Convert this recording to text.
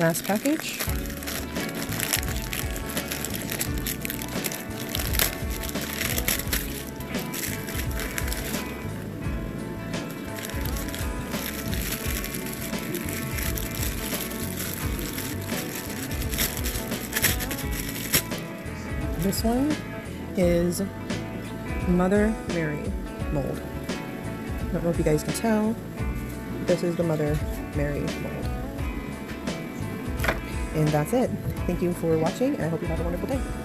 Last package. This one is Mother Mary mold. I don't know if you guys can tell. This is the Mother Mary mold. And that's it. Thank you for watching, and I hope you have a wonderful day.